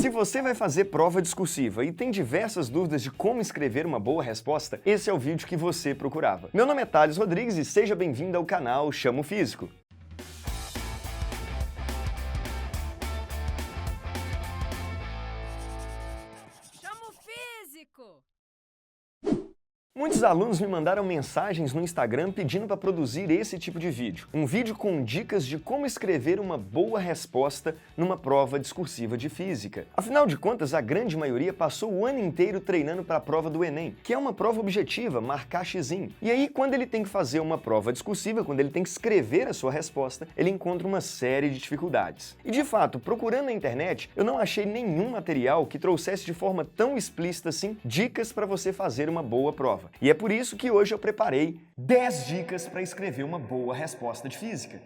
Se você vai fazer prova discursiva e tem diversas dúvidas de como escrever uma boa resposta, esse é o vídeo que você procurava. Meu nome é Thales Rodrigues e seja bem-vindo ao canal Chamo Físico. Chamo Físico! Muitos alunos me mandaram mensagens no Instagram pedindo para produzir esse tipo de vídeo. Um vídeo com dicas de como escrever uma boa resposta numa prova discursiva de física. Afinal de contas, a grande maioria passou o ano inteiro treinando para a prova do Enem, que é uma prova objetiva, marcar xizinho. E aí, quando ele tem que fazer uma prova discursiva, quando ele tem que escrever a sua resposta, ele encontra uma série de dificuldades. E de fato, procurando na internet, eu não achei nenhum material que trouxesse de forma tão explícita assim dicas para você fazer uma boa prova. E é por isso que hoje eu preparei 10 dicas para escrever uma boa resposta de física.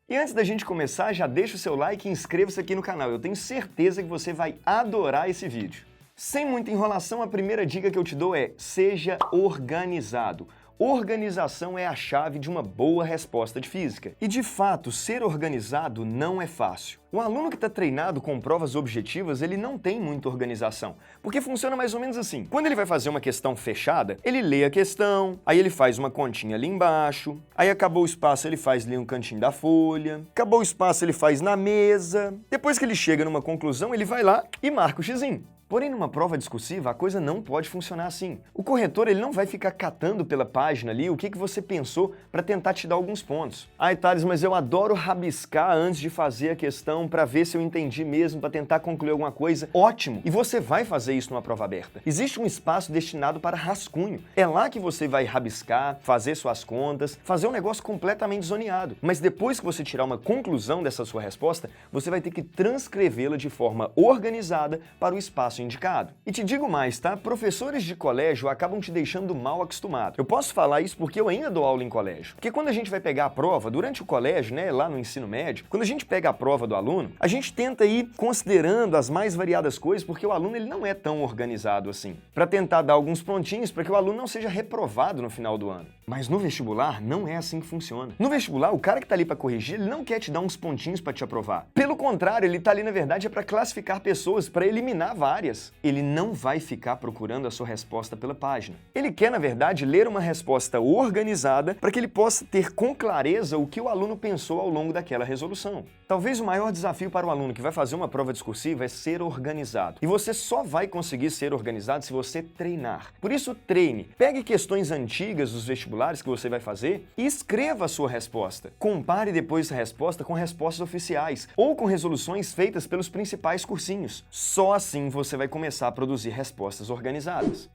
E antes da gente começar, já deixa o seu like e inscreva-se aqui no canal. Eu tenho certeza que você vai adorar esse vídeo. Sem muita enrolação, a primeira dica que eu te dou é: seja organizado. Organização é a chave de uma boa resposta de física. E de fato, ser organizado não é fácil. O aluno que está treinado com provas objetivas, ele não tem muita organização, porque funciona mais ou menos assim. Quando ele vai fazer uma questão fechada, ele lê a questão, aí ele faz uma continha ali embaixo, aí acabou o espaço, ele faz ali um cantinho da folha, acabou o espaço, ele faz na mesa. Depois que ele chega numa conclusão, ele vai lá e marca o xizinho. Porém, numa prova discursiva, a coisa não pode funcionar assim. O corretor ele não vai ficar catando pela página ali o que você pensou para tentar te dar alguns pontos. Ai, Thales, mas eu adoro rabiscar antes de fazer a questão para ver se eu entendi mesmo, para tentar concluir alguma coisa. Ótimo! E você vai fazer isso numa prova aberta. Existe um espaço destinado para rascunho. É lá que você vai rabiscar, fazer suas contas, fazer um negócio completamente zoneado. Mas depois que você tirar uma conclusão dessa sua resposta, você vai ter que transcrevê-la de forma organizada para o espaço indicado. E te digo mais, tá? Professores de colégio acabam te deixando mal acostumado. Eu posso falar isso porque eu ainda dou aula em colégio. Porque quando a gente vai pegar a prova, durante o colégio, né, lá no ensino médio, quando a gente pega a prova do aluno, a gente tenta ir considerando as mais variadas coisas, porque o aluno ele não é tão organizado assim. Para tentar dar alguns pontinhos para que o aluno não seja reprovado no final do ano. Mas no vestibular, não é assim que funciona. No vestibular, o cara que tá ali para corrigir, ele não quer te dar uns pontinhos para te aprovar. Pelo contrário, ele tá ali, na verdade, é para classificar pessoas, para eliminar várias. Ele não vai ficar procurando a sua resposta pela página. Ele quer, na verdade, ler uma resposta organizada para que ele possa ter com clareza o que o aluno pensou ao longo daquela resolução. Talvez o maior desafio para o aluno que vai fazer uma prova discursiva é ser organizado. E você só vai conseguir ser organizado se você treinar. Por isso, treine. Pegue questões antigas dos vestibulares que você vai fazer e escreva a sua resposta. Compare depois essa resposta com respostas oficiais ou com resoluções feitas pelos principais cursinhos. Só assim você vai começar a produzir respostas organizadas.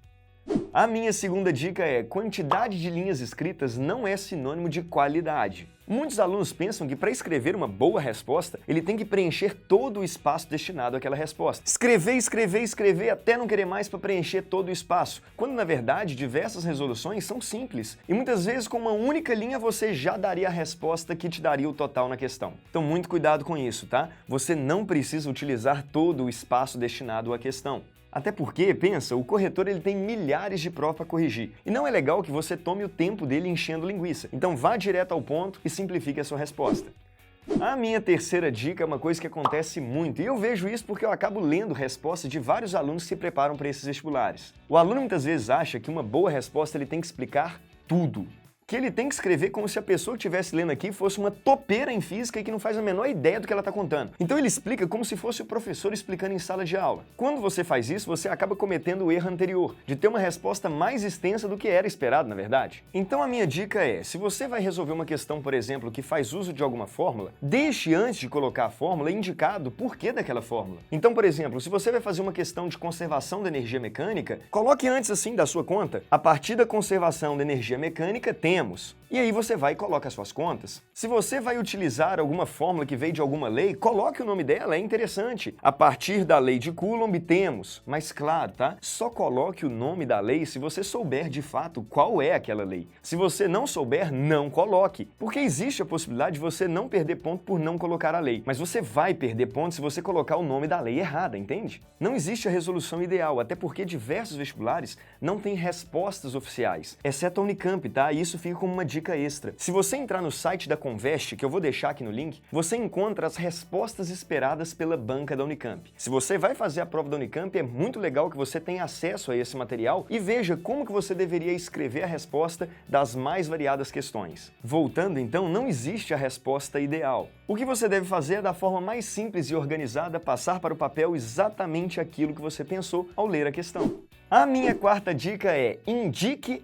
A minha segunda dica é: quantidade de linhas escritas não é sinônimo de qualidade. Muitos alunos pensam que para escrever uma boa resposta, ele tem que preencher todo o espaço destinado àquela resposta. Escrever, escrever, escrever até não querer mais para preencher todo o espaço, quando na verdade diversas resoluções são simples e muitas vezes com uma única linha você já daria a resposta que te daria o total na questão. Então muito cuidado com isso, tá? Você não precisa utilizar todo o espaço destinado à questão. Até porque, pensa, o corretor ele tem milhares de provas para corrigir. E não é legal que você tome o tempo dele enchendo linguiça. Então vá direto ao ponto e simplifique a sua resposta. A minha terceira dica é uma coisa que acontece muito, e eu vejo isso porque eu acabo lendo respostas de vários alunos que se preparam para esses vestibulares. O aluno muitas vezes acha que uma boa resposta ele tem que explicar tudo. Que ele tem que escrever como se a pessoa que estivesse lendo aqui fosse uma topeira em física e que não faz a menor ideia do que ela está contando. Então ele explica como se fosse o professor explicando em sala de aula. Quando você faz isso, você acaba cometendo o erro anterior, de ter uma resposta mais extensa do que era esperado, na verdade. Então a minha dica é, se você vai resolver uma questão, por exemplo, que faz uso de alguma fórmula, deixe antes de colocar a fórmula indicado o porquê daquela fórmula. Então, por exemplo, se você vai fazer uma questão de conservação da energia mecânica, coloque antes assim da sua conta: a partir da conservação da energia mecânica temos. E aí você vai e coloca as suas contas. Se você vai utilizar alguma fórmula que veio de alguma lei, coloque o nome dela, é interessante. A partir da lei de Coulomb temos. Mas claro, tá? Só coloque o nome da lei se você souber de fato qual é aquela lei. Se você não souber, não coloque. Porque existe a possibilidade de você não perder ponto por não colocar a lei. Mas você vai perder ponto se você colocar o nome da lei errada, entende? Não existe a resolução ideal, até porque diversos vestibulares não têm respostas oficiais. Exceto a Unicamp, tá? E isso fica como uma dica dica extra. Se você entrar no site da Conveste, que eu vou deixar aqui no link, você encontra as respostas esperadas pela banca da Unicamp. Se você vai fazer a prova da Unicamp, é muito legal que você tenha acesso a esse material e veja como que você deveria escrever a resposta das mais variadas questões. Voltando então, não existe a resposta ideal. O que você deve fazer é, da forma mais simples e organizada, passar para o papel exatamente aquilo que você pensou ao ler a questão. A minha quarta dica é indique.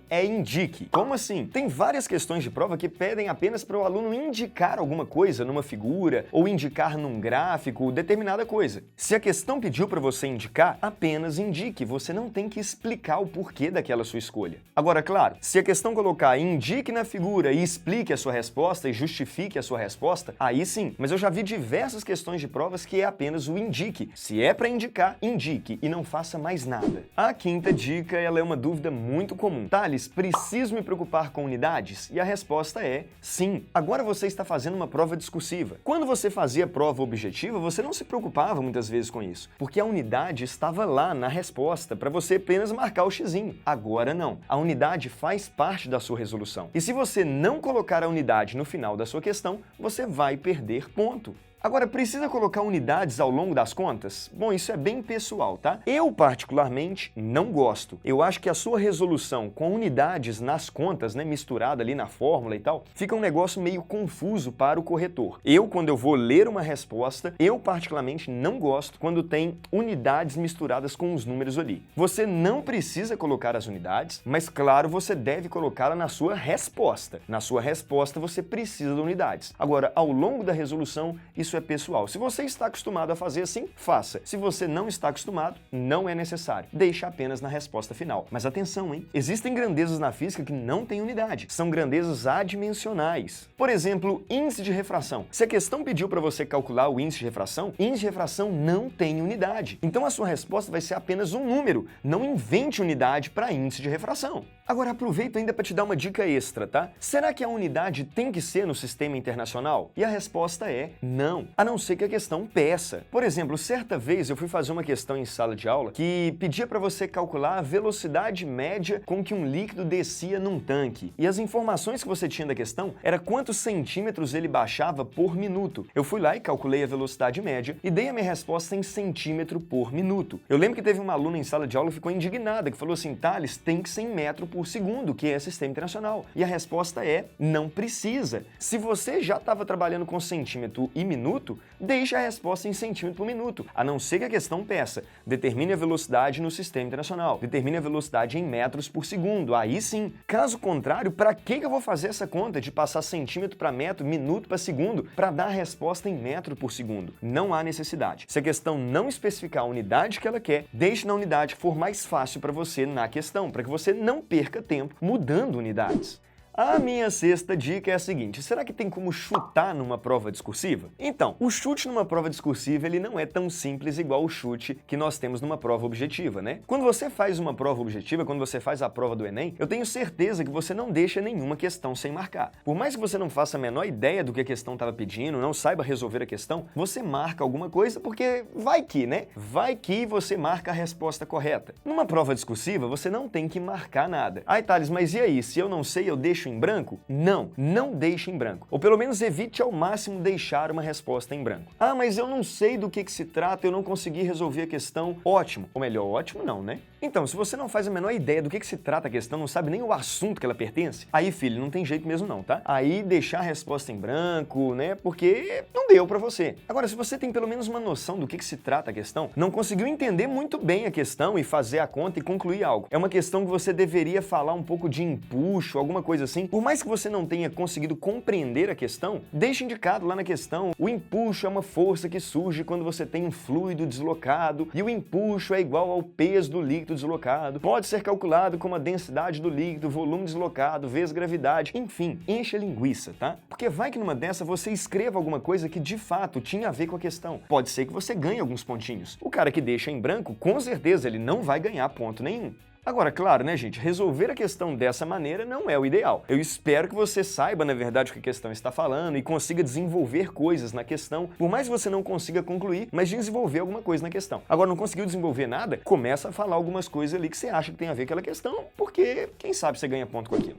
Como assim? Tem várias questões de prova que pedem apenas para o aluno indicar alguma coisa numa figura ou indicar num gráfico determinada coisa. Se a questão pediu para você indicar, apenas indique. Você não tem que explicar o porquê daquela sua escolha. Agora, claro, se a questão colocar indique na figura e explique a sua resposta e justifique a sua resposta, aí sim. Mas eu já vi diversas questões de provas que é apenas o indique. Se é para indicar, indique e não faça mais nada. A quinta dica, ela é uma dúvida muito comum. Thales, preciso me preocupar com unidades? E a resposta é sim. Agora você está fazendo uma prova discursiva. Quando você fazia prova objetiva, você não se preocupava muitas vezes com isso, porque a unidade estava lá na resposta para você apenas marcar o xizinho. Agora não. A unidade faz parte da sua resolução. E se você não colocar a unidade no final da sua questão, você vai perder ponto. Agora, precisa colocar unidades ao longo das contas? Bom, isso é bem pessoal, tá? Eu, particularmente, não gosto. Eu acho que a sua resolução com unidades nas contas, né, misturada ali na fórmula e tal, fica um negócio meio confuso para o corretor. Quando eu vou ler uma resposta, eu, particularmente, não gosto quando tem unidades misturadas com os números ali. Você não precisa colocar as unidades, mas, claro, você deve colocá-la na sua resposta. Na sua resposta, você precisa de unidades. Agora, ao longo da resolução, isso é pessoal. Se você está acostumado a fazer assim, faça. Se você não está acostumado, não é necessário. Deixe apenas na resposta final. Mas atenção, hein? Existem grandezas na física que não têm unidade. São grandezas adimensionais. Por exemplo, índice de refração. Se a questão pediu para você calcular o índice de refração não tem unidade. Então a sua resposta vai ser apenas um número. Não invente unidade para índice de refração. Agora aproveito ainda para te dar uma dica extra, tá? Será que a unidade tem que ser no sistema internacional? E a resposta é não, a não ser que a questão peça. Por exemplo, certa vez eu fui fazer uma questão em sala de aula que pedia para você calcular a velocidade média com que um líquido descia num tanque. E as informações que você tinha da questão era quantos centímetros ele baixava por minuto. Eu fui lá e calculei a velocidade média e dei a minha resposta em centímetro por minuto. Eu lembro que teve uma aluna em sala de aula que ficou indignada, que falou assim, Thales, tem que ser em metro por segundo, que é sistema internacional. E a resposta é, não precisa. Se você já estava trabalhando com centímetro e minuto, deixe a resposta em centímetro por minuto, a não ser que a questão peça. Determine a velocidade no sistema internacional. Determine a velocidade em metros por segundo. Aí sim. Caso contrário, para que eu vou fazer essa conta de passar centímetro para metro, minuto para segundo, para dar a resposta em metro por segundo? Não há necessidade. Se a questão não especificar a unidade que ela quer, deixe na unidade que for mais fácil para você na questão, para que você não perca tempo mudando unidades. A minha sexta dica é a seguinte, será que tem como chutar numa prova discursiva? Então, o chute numa prova discursiva ele não é tão simples igual o chute que nós temos numa prova objetiva, né? Quando você faz uma prova objetiva, quando você faz a prova do Enem, eu tenho certeza que você não deixa nenhuma questão sem marcar. Por mais que você não faça a menor ideia do que a questão estava pedindo, não saiba resolver a questão, você marca alguma coisa porque vai que, né? Vai que você marca a resposta correta. Numa prova discursiva, você não tem que marcar nada. Ai, Thales, mas e aí? Se eu não sei, eu deixo em branco? Não, não deixe em branco. Ou pelo menos evite ao máximo deixar uma resposta em branco. Ah, mas eu não sei do que se trata, eu não consegui resolver a questão. Ótimo. Ou melhor, ótimo não, né? Então, se você não faz a menor ideia do que se trata a questão, não sabe nem o assunto que ela pertence, aí, filho, não tem jeito mesmo não, tá? Aí deixar a resposta em branco, né? Porque não deu pra você. Agora, se você tem pelo menos uma noção do que se trata a questão, não conseguiu entender muito bem a questão e fazer a conta e concluir algo. É uma questão que você deveria falar um pouco de empuxo, alguma coisa assim. Por mais que você não tenha conseguido compreender a questão, deixe indicado lá na questão, o empuxo é uma força que surge quando você tem um fluido deslocado e o empuxo é igual ao peso do líquido deslocado. Pode ser calculado como a densidade do líquido, volume deslocado, vezes gravidade, enfim, enche a linguiça, tá? Porque vai que numa dessa você escreva alguma coisa que de fato tinha a ver com a questão. Pode ser que você ganhe alguns pontinhos. O cara que deixa em branco, com certeza ele não vai ganhar ponto nenhum. Agora, claro, né, gente, resolver a questão dessa maneira não é o ideal. Eu espero que você saiba, na verdade, o que a questão está falando e consiga desenvolver coisas na questão, por mais que você não consiga concluir, mas desenvolver alguma coisa na questão. Agora, não conseguiu desenvolver nada? Começa a falar algumas coisas ali que você acha que tem a ver com aquela questão, porque quem sabe você ganha ponto com aquilo.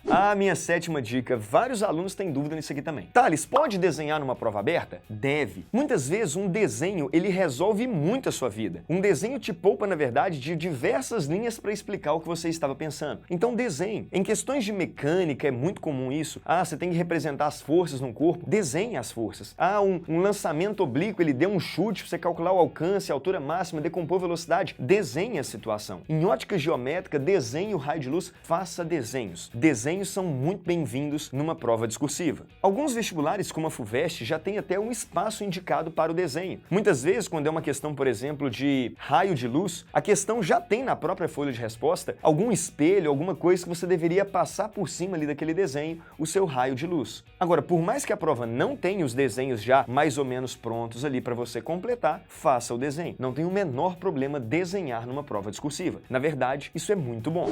A minha sétima dica, vários alunos têm dúvida nisso aqui também. Thales, pode desenhar numa prova aberta? Deve. Muitas vezes um desenho, ele resolve muito a sua vida. Um desenho te poupa, na verdade, de diversas linhas para explicar o que você estava pensando. Então desenhe. Em questões de mecânica é muito comum isso. Você tem que representar as forças no corpo. Desenhe as forças. Um lançamento oblíquo, ele deu um chute para você calcular o alcance, a altura máxima, decompor velocidade. Desenhe a situação. Em ótica geométrica, desenhe o raio de luz, faça desenhos. Desenhos são muito bem-vindos numa prova discursiva. Alguns vestibulares, como a FUVEST, já tem até um espaço indicado para o desenho. Muitas vezes, quando é uma questão, por exemplo, de raio de luz, a questão já tem na própria folha de resposta algum espelho, alguma coisa que você deveria passar por cima ali daquele desenho, o seu raio de luz. Agora, por mais que a prova não tenha os desenhos já mais ou menos prontos ali para você completar, faça o desenho. Não tem o menor problema desenhar numa prova discursiva. Na verdade, isso é muito bom.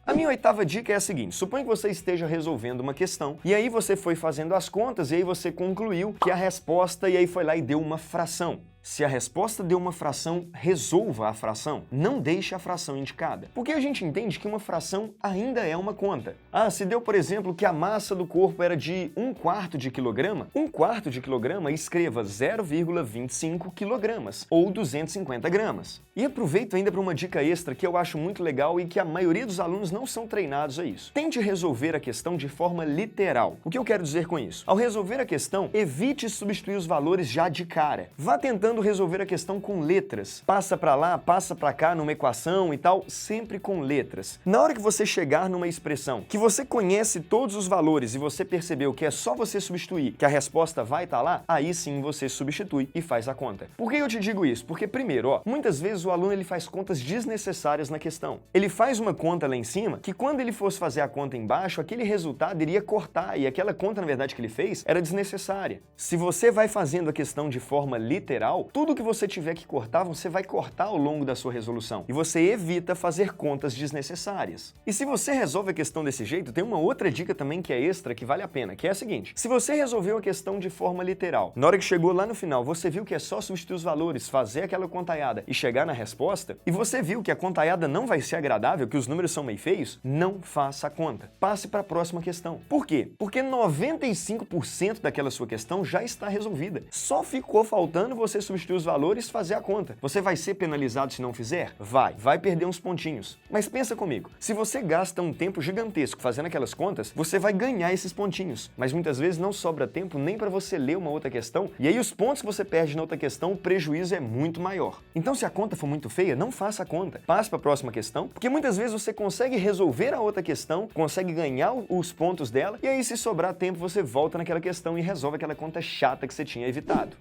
A minha oitava dica é a seguinte: suponha que você esteja resolvendo uma questão e aí você foi fazendo as contas e aí você concluiu que a resposta e aí foi lá e deu uma fração. Se a resposta deu uma fração, resolva a fração. Não deixe a fração indicada. Porque a gente entende que uma fração ainda é uma conta. Se deu, por exemplo, que a massa do corpo era de 1/4 de quilograma, 1/4 de quilograma, escreva 0,25 quilogramas, ou 250 gramas. E aproveito ainda para uma dica extra que eu acho muito legal e que a maioria dos alunos não são treinados a isso. Tente resolver a questão de forma literal. O que eu quero dizer com isso? Ao resolver a questão, evite substituir os valores já de cara. Vá tentando resolver a questão com letras. Passa para lá, passa para cá numa equação e tal, sempre com letras. Na hora que você chegar numa expressão que você conhece todos os valores e você percebeu que é só você substituir, que a resposta vai estar lá, aí sim você substitui e faz a conta. Por que eu te digo isso? Porque primeiro, muitas vezes o aluno ele faz contas desnecessárias na questão. Ele faz uma conta lá em cima que quando ele fosse fazer a conta embaixo, aquele resultado iria cortar e aquela conta, na verdade, que ele fez era desnecessária. Se você vai fazendo a questão de forma literal, tudo que você tiver que cortar, você vai cortar ao longo da sua resolução. E você evita fazer contas desnecessárias. E se você resolve a questão desse jeito, tem uma outra dica também que é extra, que vale a pena, que é a seguinte: se você resolveu a questão de forma literal, na hora que chegou lá no final, você viu que é só substituir os valores, fazer aquela contaiada e chegar na resposta, e você viu que a contaiada não vai ser agradável, que os números são meio feios, não faça a conta. Passe para a próxima questão. Por quê? Porque 95% daquela sua questão já está resolvida. Só ficou faltando você substituir os valores e fazer a conta. Você vai ser penalizado se não fizer? Vai perder uns pontinhos. Mas pensa comigo, se você gasta um tempo gigantesco fazendo aquelas contas, você vai ganhar esses pontinhos. Mas muitas vezes não sobra tempo nem para você ler uma outra questão, e aí os pontos que você perde na outra questão, o prejuízo é muito maior. Então se a conta for muito feia, não faça a conta. Passe para a próxima questão, porque muitas vezes você consegue resolver a outra questão, consegue ganhar os pontos dela, e aí se sobrar tempo você volta naquela questão e resolve aquela conta chata que você tinha evitado.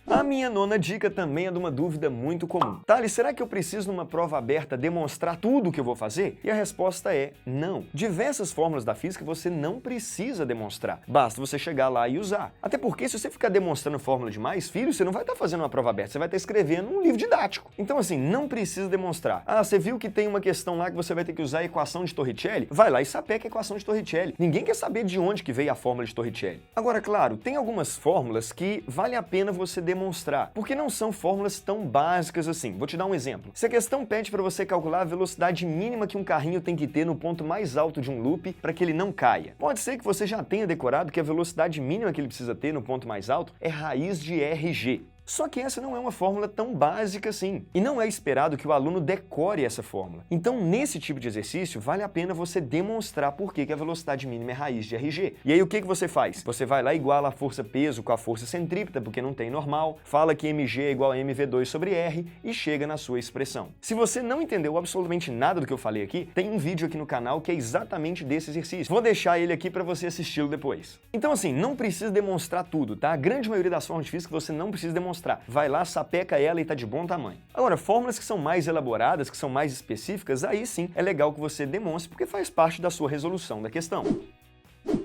A minha nona dica também é de uma dúvida muito comum. Thales, será que eu preciso numa prova aberta demonstrar tudo o que eu vou fazer? E a resposta é não. Diversas fórmulas da física você não precisa demonstrar. Basta você chegar lá e usar. Até porque se você ficar demonstrando fórmula demais, filho, você não vai estar fazendo uma prova aberta, você vai estar escrevendo um livro didático. Então assim, não precisa demonstrar. Você viu que tem uma questão lá que você vai ter que usar a equação de Torricelli? Vai lá e sapeca a equação de Torricelli. Ninguém quer saber de onde que veio a fórmula de Torricelli. Agora, claro, tem algumas fórmulas que vale a pena você demonstrar, porque não são fórmulas tão básicas assim. Vou te dar um exemplo. Se a questão pede para você calcular a velocidade mínima que um carrinho tem que ter no ponto mais alto de um loop para que ele não caia, pode ser que você já tenha decorado que a velocidade mínima que ele precisa ter no ponto mais alto é raiz de RG. Só que essa não é uma fórmula tão básica assim, e não é esperado que o aluno decore essa fórmula. Então, nesse tipo de exercício, vale a pena você demonstrar por que a velocidade mínima é raiz de RG. E aí, o que você faz? Você vai lá e iguala a força-peso com a força centrípeta, porque não tem normal, fala que mg é igual a mv2 sobre r e chega na sua expressão. Se você não entendeu absolutamente nada do que eu falei aqui, tem um vídeo aqui no canal que é exatamente desse exercício. Vou deixar ele aqui para você assisti-lo depois. Então, assim, não precisa demonstrar tudo, tá? A grande maioria das fórmulas de física você não precisa demonstrar. Vai lá, sapeca ela e tá de bom tamanho. Agora, fórmulas que são mais elaboradas, que são mais específicas, aí sim é legal que você demonstre, porque faz parte da sua resolução da questão.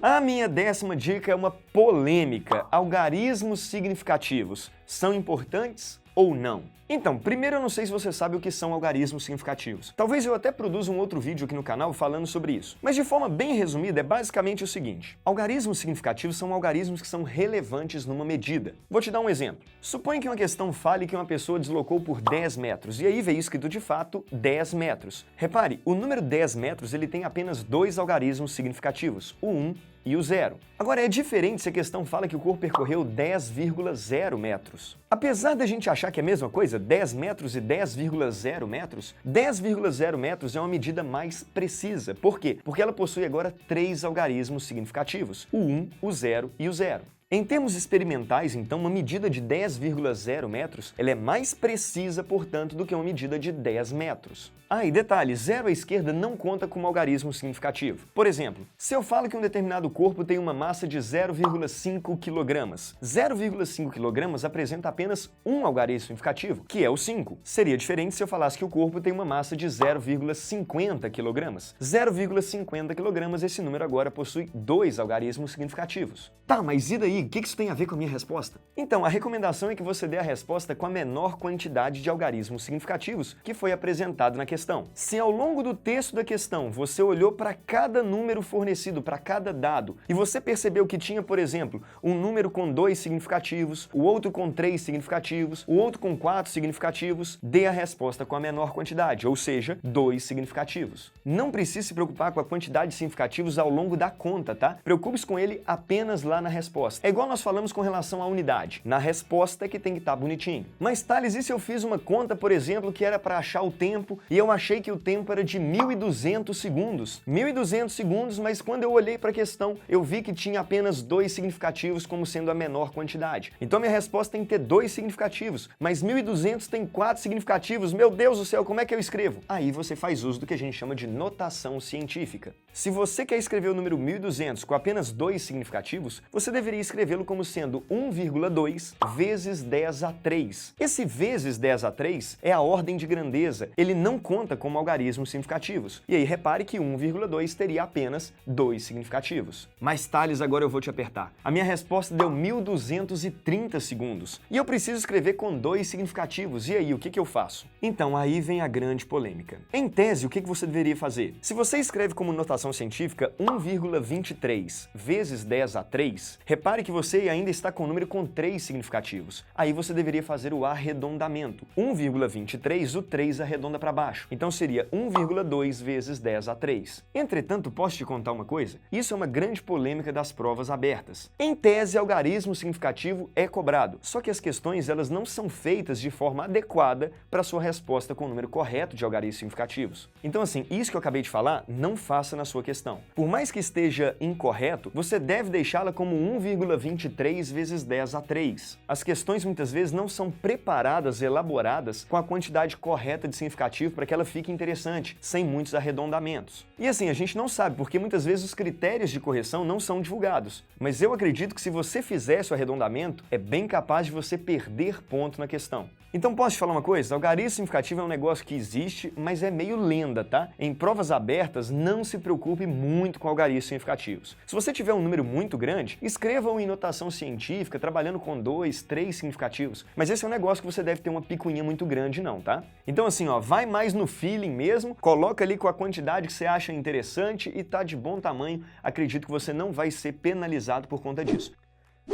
A minha 10ª dica é uma polêmica. Algarismos significativos são importantes ou não? Então, primeiro eu não sei se você sabe o que são algarismos significativos. Talvez eu até produza um outro vídeo aqui no canal falando sobre isso. Mas de forma bem resumida é basicamente o seguinte. Algarismos significativos são algarismos que são relevantes numa medida. Vou te dar um exemplo. Suponha que uma questão fale que uma pessoa deslocou por 10 metros, e aí veio escrito de fato 10 metros. Repare, o número 10 metros ele tem apenas dois algarismos significativos, o 1 e o 0. Agora, é diferente se a questão fala que o corpo percorreu 10,0 metros. Apesar da gente achar que é a mesma coisa, 10 metros e 10,0 metros, 10,0 metros é uma medida mais precisa. Por quê? Porque ela possui agora três algarismos significativos, o 1, o 0 e o 0. Em termos experimentais, então, uma medida de 10,0 metros ela é mais precisa, portanto, do que uma medida de 10 metros. Ah, e detalhe, 0 à esquerda não conta como algarismo significativo. Por exemplo, se eu falo que um determinado corpo tem uma massa de 0,5 kg, 0,5 kg apresenta apenas um algarismo significativo, que é o 5. Seria diferente se eu falasse que o corpo tem uma massa de 0,50 kg. 0,50 kg, esse número agora possui dois algarismos significativos. Tá, mas e daí? O que isso tem a ver com a minha resposta? Então, a recomendação é que você dê a resposta com a menor quantidade de algarismos significativos que foi apresentado na questão. Se ao longo do texto da questão você olhou para cada número fornecido, para cada dado, e você percebeu que tinha, por exemplo, um número com 2 significativos, o outro com 3 significativos, o outro com 4 significativos, dê a resposta com a menor quantidade, ou seja, 2 significativos. Não precisa se preocupar com a quantidade de significativos ao longo da conta, tá? Preocupe-se com ele apenas lá na resposta. É igual nós falamos com relação à unidade. Na resposta é que tem que estar bonitinho. Mas, Thales, e se eu fiz uma conta, por exemplo, que era para achar o tempo e eu achei que o tempo era de 1.200 segundos? 1.200 segundos, mas quando eu olhei para a questão, eu vi que tinha apenas 2 significativos como sendo a menor quantidade. Então, minha resposta tem que ter 2 significativos, mas 1.200 tem 4 significativos. Meu Deus do céu, como é que eu escrevo? Aí você faz uso do que a gente chama de notação científica. Se você quer escrever o número 1.200 com apenas 2 significativos, você deveria escrevê-lo como sendo 1,2 vezes 10 a 3. Esse vezes 10 a 3 é a ordem de grandeza. Ele não conta como algarismos significativos. E aí repare que 1,2 teria apenas 2 significativos. Mas, Thales, agora eu vou te apertar. A minha resposta deu 1.230 segundos. E eu preciso escrever com 2 significativos. E aí, o que eu faço? Então, aí vem a grande polêmica. Em tese, o que você deveria fazer? Se você escreve como notação científica 1,23 vezes 10 a 3, repare que você ainda está com o número com 3 significativos. Aí você deveria fazer o arredondamento. 1,23, o 3 arredonda para baixo. Então seria 1,2 vezes 10 a 3. Entretanto, posso te contar uma coisa? Isso é uma grande polêmica das provas abertas. Em tese, algarismo significativo é cobrado, só que as questões elas não são feitas de forma adequada para a sua resposta com o número correto de algarismos significativos. Então, assim, isso que eu acabei de falar, não faça na sua questão. Por mais que esteja incorreto, você deve deixá-la como 1,23 vezes 10 a 3. As questões muitas vezes não são preparadas, elaboradas com a quantidade correta de significativo para que ela fique interessante, sem muitos arredondamentos. E assim, a gente não sabe, porque muitas vezes os critérios de correção não são divulgados. Mas eu acredito que se você fizesse o arredondamento, é bem capaz de você perder ponto na questão. Então posso te falar uma coisa? Algarismo significativo é um negócio que existe, mas é meio lenda, tá? Em provas abertas, não se preocupe muito com algarismos significativos. Se você tiver um número muito grande, escreva-o em notação científica, trabalhando com 2, 3 significativos. Mas esse é um negócio que você deve ter uma picuinha muito grande não, tá? Então assim, ó, vai mais no feeling mesmo, coloca ali com a quantidade que você acha interessante e tá de bom tamanho. Acredito que você não vai ser penalizado por conta disso.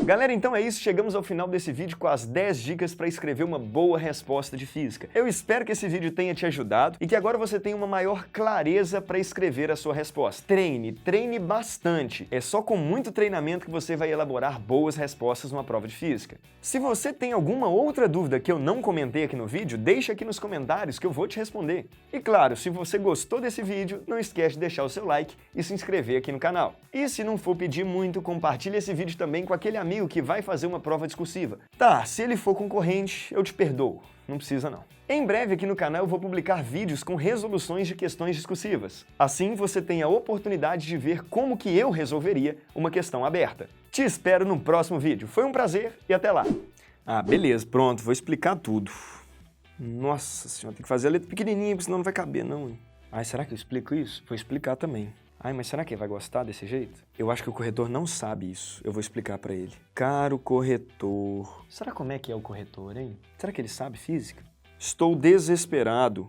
Galera, então é isso, chegamos ao final desse vídeo com as 10 dicas para escrever uma boa resposta de física. Eu espero que esse vídeo tenha te ajudado e que agora você tenha uma maior clareza para escrever a sua resposta. Treine bastante. É só com muito treinamento que você vai elaborar boas respostas numa prova de física. Se você tem alguma outra dúvida que eu não comentei aqui no vídeo, deixa aqui nos comentários que eu vou te responder. E claro, se você gostou desse vídeo, não esquece de deixar o seu like e se inscrever aqui no canal. E se não for pedir muito, compartilhe esse vídeo também com aquele amigo que vai fazer uma prova discursiva. Tá, se ele for concorrente, eu te perdoo. Não precisa não. Em breve aqui no canal eu vou publicar vídeos com resoluções de questões discursivas. Assim você tem a oportunidade de ver como que eu resolveria uma questão aberta. Te espero no próximo vídeo. Foi um prazer e até lá. Ah, beleza, pronto, vou explicar tudo. Nossa senhora, tem que fazer a letra pequenininha, porque senão não vai caber não. Ai, será que eu explico isso? Vou explicar também. Ai, mas será que ele vai gostar desse jeito? Eu acho que o corretor não sabe isso. Eu vou explicar pra ele. Caro corretor... Será como é que é o corretor, hein? Será que ele sabe física? Estou desesperado.